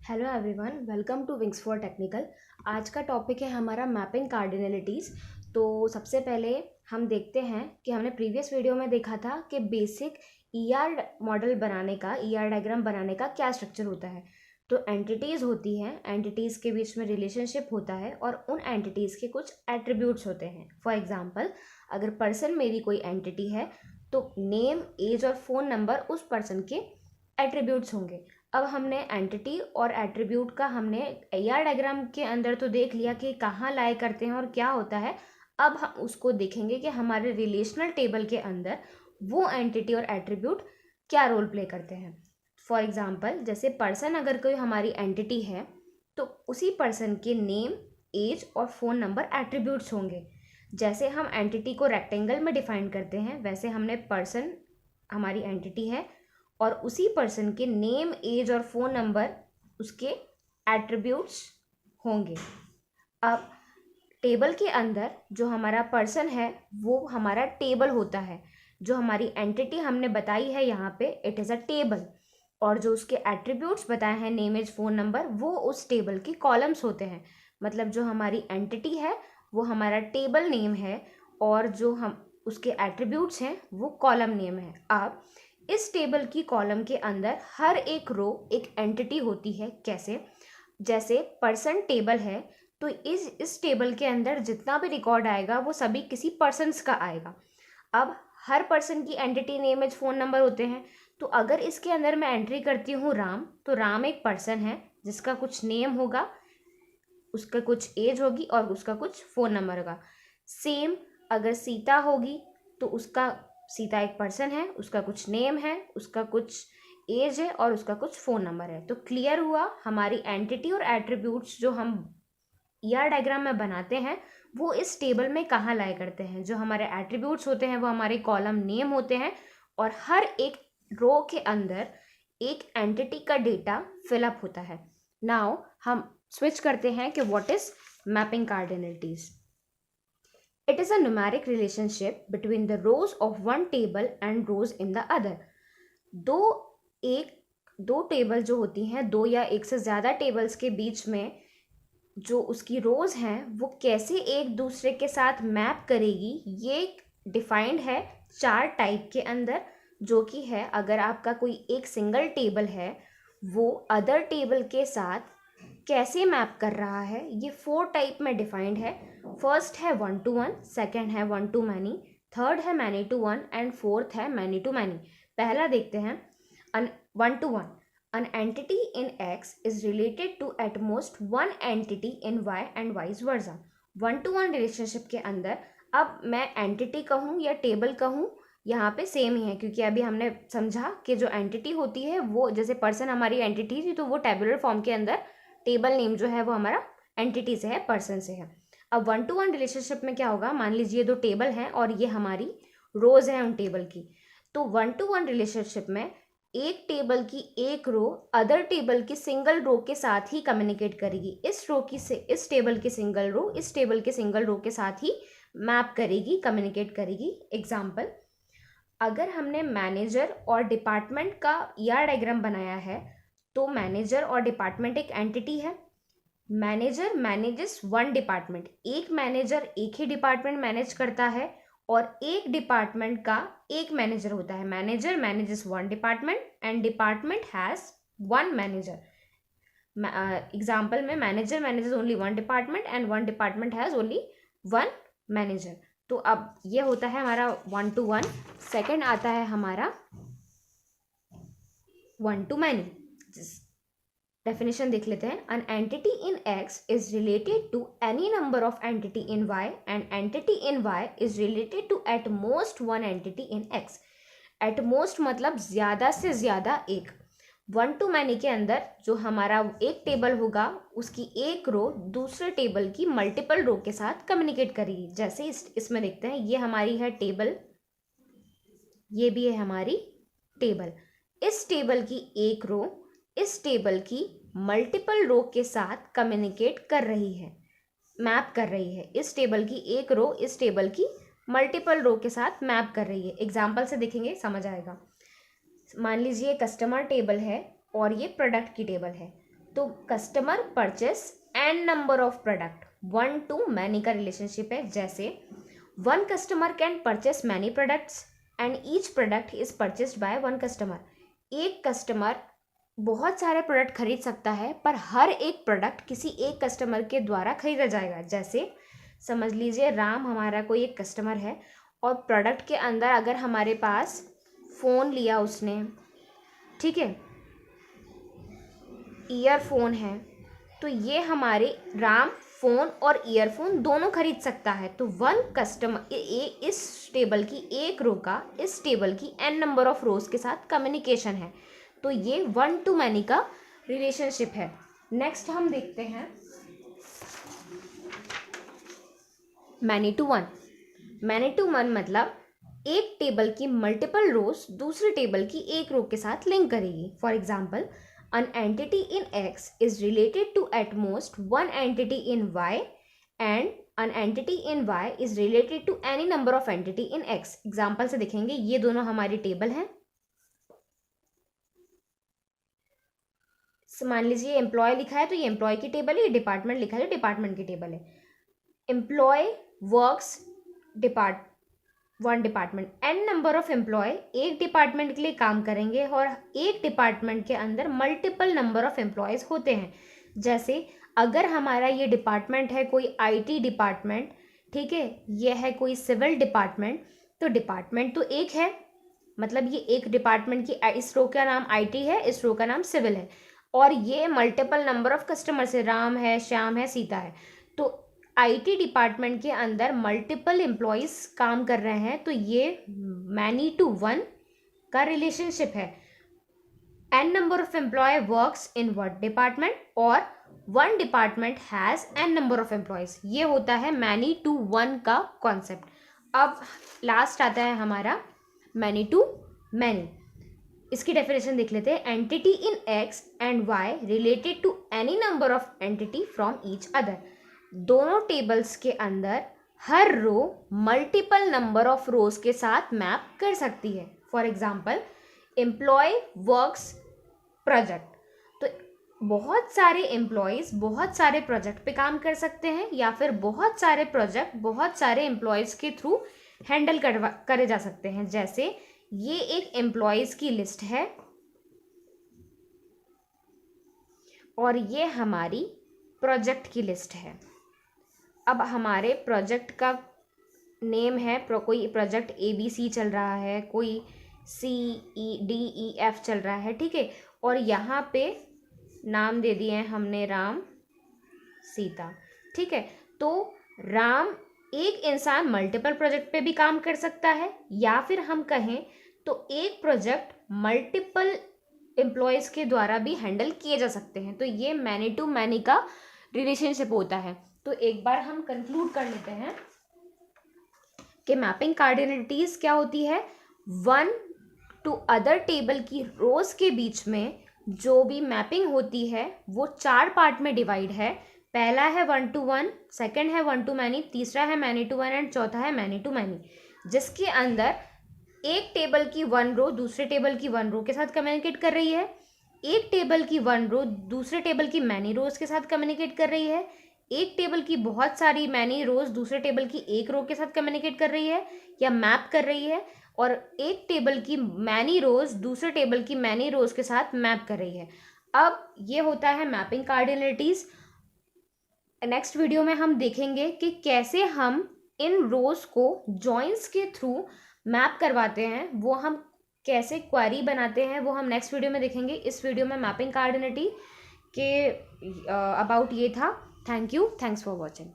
Hello everyone, welcome to Wings for Technical. आज का topic है हमारा मैपिंग कार्डिनलिटीज़। तो सबसे पहले हम देखते हैं कि हमने प्रीवियस वीडियो में देखा था कि बेसिक ईआर मॉडल बनाने का, ईआर डायग्राम बनाने का क्या स्ट्रक्चर होता है। तो एंटिटीज़ होती हैं, एंटिटीज़ के बीच में रिलेशनशिप होता है और उन एंटिटीज़ के कुछ एट्रीब्यूट्स होते हैं। फॉर एग्जांपल, अगर पर्सन मेरी कोई एंटिटी है तो नेम, एज और फ़ोन नंबर उस पर्सन के एट्रीब्यूट्स होंगे। अब हमने एंटिटी और एट्रीब्यूट का हमने ईआर डायग्राम के अंदर तो देख लिया कि कहाँ लाए करते हैं और क्या होता है। अब हम उसको देखेंगे कि हमारे रिलेशनल टेबल के अंदर वो एंटिटी और एट्रीब्यूट क्या रोल प्ले करते हैं। फॉर एग्जांपल, जैसे पर्सन अगर कोई हमारी एंटिटी है तो उसी पर्सन के नेम, एज और फ़ोन नंबर एट्रीब्यूट्स होंगे। जैसे हम एंटिटी को रेक्टेंगल में डिफाइन करते हैं, वैसे हमने पर्सन हमारी एंटिटी है और उसी पर्सन के नेम, एज और फ़ोन नंबर उसके एट्रीब्यूट्स होंगे। अब टेबल के अंदर जो हमारा पर्सन है वो हमारा टेबल होता है। जो हमारी एंटिटी हमने बताई है यहाँ पे, इट इज़ अ टेबल, और जो उसके एट्रीब्यूट्स बताए हैं, नेम, एज, फ़ोन नंबर, वो उस टेबल की कॉलम्स होते हैं। मतलब जो हमारी एंटिटी है वो हमारा टेबल नेम है और जो हम उसके एट्रीब्यूट्स हैं वो कॉलम नेम है। अब इस टेबल की कॉलम के अंदर हर एक रो एक एंटिटी होती है। कैसे? जैसे पर्सन टेबल है तो इस टेबल के अंदर जितना भी रिकॉर्ड आएगा वो सभी किसी पर्सन्स का आएगा। अब हर पर्सन की entity, name, age, phone number होते हैं। तो अगर इसके अंदर मैं एंट्री करती हूँ राम, तो राम एक पर्सन है जिसका कुछ नेम होगा, उसका कुछ एज होगी और उसका कुछ फ़ोन नंबर होगा। सेम अगर सीता होगी तो उसका, सीता एक पर्सन है, उसका कुछ नेम है, उसका कुछ एज है और उसका कुछ फ़ोन नंबर है। तो क्लियर हुआ, हमारी एंटिटी और एट्रीब्यूट्स जो हम ईआर डायग्राम में बनाते हैं वो इस टेबल में कहाँ लाया करते हैं। जो हमारे एट्रीब्यूट्स होते हैं वो हमारे कॉलम नेम होते हैं और हर एक रो के अंदर एक एंटिटी का डेटा फिलअप होता है। नाउ हम स्विच करते हैं कि what is mapping cardinalities. It is a numeric relationship between the rows of one table and rows in the other. दो टेबल जो होती हैं, दो या एक से ज़्यादा टेबल्स के बीच में जो उसकी रोज़ हैं वो कैसे एक दूसरे के साथ मैप करेगी, ये डिफाइंड है चार टाइप के अंदर। जो कि है, अगर आपका कोई एक सिंगल टेबल है वो अदर टेबल के साथ कैसे मैप कर रहा है, ये 4 टाइप में डिफाइंड है। फर्स्ट है 1 to 1, सेकेंड है 1 to many, थर्ड है many to 1 एंड फोर्थ है many to many। पहला देखते हैं 1 to 1। An entity in X is related to at most one entity in Y and vice versa। 1 to 1 relationship के अंदर, अब मैं एंटिटी कहूँ या टेबल कहूँ, यहाँ पे सेम ही है, क्योंकि अभी हमने समझा कि जो एंटिटी होती है वो, जैसे पर्सन हमारी एंटिटी थी तो वो टेबुलर फॉर्म के अंदर टेबल नेम जो है वो हमारा एंटिटी से है, पर्सन से है। अब 1 to 1 रिलेशनशिप में क्या होगा, मान लीजिए दो टेबल हैं और ये हमारी रोज हैं उन टेबल की। तो 1 to 1 रिलेशनशिप में एक टेबल की एक रो अदर टेबल की सिंगल रो के साथ ही कम्युनिकेट करेगी। इस रो की से इस टेबल की सिंगल रो इस टेबल के सिंगल रो के साथ ही मैप करेगी, कम्युनिकेट करेगी। एग्जाम्पल, अगर हमने मैनेजर और डिपार्टमेंट का ईआर डायग्राम बनाया है तो मैनेजर और डिपार्टमेंट एक एंटिटी है। मैनेजर मैनेजेस वन डिपार्टमेंट, एक मैनेजर एक ही डिपार्टमेंट मैनेज करता है और एक डिपार्टमेंट का एक मैनेजर होता है। Manager manages one department and department has one manager. Example में manager manages only one department and one department has only one manager. तो अब ये होता है हमारा 1 to 1। सेकेंड आता है हमारा 1 to many। डेफिनेशन देख लेते हैं। An entity in X is related to any number of entity in Y and entity in Y is related to at most one entity in X। at most मतलब ज़्यादा से ज़्यादा एक। 1 to many के अंदर जो हमारा एक टेबल होगा उसकी एक रो दूसरे टेबल की मल्टीपल रो के साथ कम्युनिकेट करेगी। जैसे इसमें देखते हैं, ये हमारी है टेबल, ये भी है हमारी टेबल। इस टेबल की एक रो इस टेबल की मल्टीपल रो के साथ कम्युनिकेट कर रही है, मैप कर रही है। इस टेबल की एक रो इस टेबल की मल्टीपल रो के साथ मैप कर रही है। एग्जाम्पल से देखेंगे समझ आएगा। मान लीजिए कस्टमर टेबल है और ये प्रोडक्ट की टेबल है। तो customer purchase an number of product, 1 to many का रिलेशनशिप है। जैसे 1 customer can purchase many products and each product is purchased by 1 customer. एक कस्टमर बहुत सारे प्रोडक्ट खरीद सकता है, पर हर एक प्रोडक्ट किसी एक कस्टमर के द्वारा खरीदा जाएगा। जैसे समझ लीजिए राम हमारा कोई एक कस्टमर है और प्रोडक्ट के अंदर अगर हमारे पास फ़ोन लिया उसने, ठीक है, ईयरफोन है, तो ये हमारे राम फ़ोन और ईयरफोन दोनों खरीद सकता है। तो 1 कस्टमर इस टेबल की एक रो का इस टेबल की n नंबर ऑफ रोज के साथ कम्युनिकेशन है। तो ये 1 to many का रिलेशनशिप है। नेक्स्ट हम देखते हैं many to one. Many to one मतलब एक टेबल की मल्टीपल रोज दूसरे टेबल की एक रो के साथ लिंक करेगी। For example, an entity in X is related to at most one entity in Y and an entity in Y is related to any number of entity in X। Example से देखेंगे, ये दोनों हमारी table हैं। मान लीजिए employ लिखा है तो ये एम्प्लॉय की टेबल है, ये डिपार्टमेंट लिखा है तो डिपार्टमेंट की टेबल है। Employee works one department, an number of employee एक डिपार्टमेंट के लिए काम करेंगे और एक डिपार्टमेंट के अंदर मल्टीपल नंबर ऑफ एम्प्लॉयज़ होते हैं। जैसे अगर हमारा ये डिपार्टमेंट है कोई आईटी डिपार्टमेंट, ठीक है, ये है कोई सिविल डिपार्टमेंट, तो डिपार्टमेंट तो एक है, मतलब ये एक डिपार्टमेंट की इस रो का नाम आईटी है, इस रो का नाम सिविल है, और ये मल्टीपल नंबर ऑफ कस्टमर्स है, राम है, श्याम है, सीता है। तो आईटी डिपार्टमेंट के अंदर मल्टीपल एम्प्लॉयज़ काम कर रहे हैं, तो ये मैनी टू वन का रिलेशनशिप है। N number of employ works in one department और one department has N number of employees, ये होता है मैनी टू वन का कॉन्सेप्ट। अब लास्ट आता है हमारा मैनी टू मैनी। इसकी डेफिनेशन देख लेते हैं। Entity in X and Y related to any number of entity from each other. दोनों टेबल्स के अंदर हर रो मल्टीपल नंबर ऑफ रोज के साथ मैप कर सकती है। For example, employee works project, तो बहुत सारे एम्प्लॉयज़ बहुत सारे प्रोजेक्ट पे काम कर सकते हैं, या फिर बहुत सारे प्रोजेक्ट बहुत सारे एम्प्लॉयज़ के थ्रू हैंडल करे जा सकते हैं। जैसे ये एक एम्प्लॉयज़ की लिस्ट है और ये हमारी प्रोजेक्ट की लिस्ट है। अब हमारे प्रोजेक्ट का नेम है, कोई प्रोजेक्ट ABC चल रहा है, कोई CEDEF चल रहा है, ठीक है, और यहाँ पे नाम दे दिए हैं हमने राम सीता, ठीक है। तो राम एक इंसान मल्टीपल प्रोजेक्ट पे भी काम कर सकता है, या फिर हम कहें तो एक प्रोजेक्ट मल्टीपल एम्प्लॉयज़ के द्वारा भी हैंडल किए जा सकते हैं। तो ये मैनी टू मैनी का रिलेशनशिप होता है। तो एक बार हम कंक्लूड कर लेते हैं कि मैपिंग कार्डिनलिटीज क्या होती है। 1 to अदर टेबल की रोज के बीच में जो भी मैपिंग होती है वो 4 पार्ट में डिवाइड है। पहला है 1 to 1, सेकंड है 1 to many, तीसरा है मैनी टू वन एंड चौथा है मैनी टू मैनी, जिसके अंदर एक टेबल की 1 रो दूसरे टेबल की 1 रो के साथ कम्युनिकेट कर रही है, एक टेबल की 1 रो दूसरे टेबल की मैनी रोज के साथ कम्युनिकेट कर रही है, एक टेबल की बहुत सारी मैनी रोज दूसरे टेबल की एक रो के साथ कम्युनिकेट कर रही है या मैप कर रही है, और एक टेबल की मैनी रोज दूसरे टेबल की मैनी रोज के साथ मैप कर रही है। अब ये होता है मैपिंग कार्डिनलिटीज। नेक्स्ट वीडियो में हम देखेंगे कि कैसे हम इन रोज को जॉइंस के थ्रू मैप करवाते हैं, वो हम कैसे क्वेरी बनाते हैं, वो हम नेक्स्ट वीडियो में देखेंगे। इस वीडियो में मैपिंग कार्डिनलिटी के अबाउट ये था। Thank you, thanks for watching.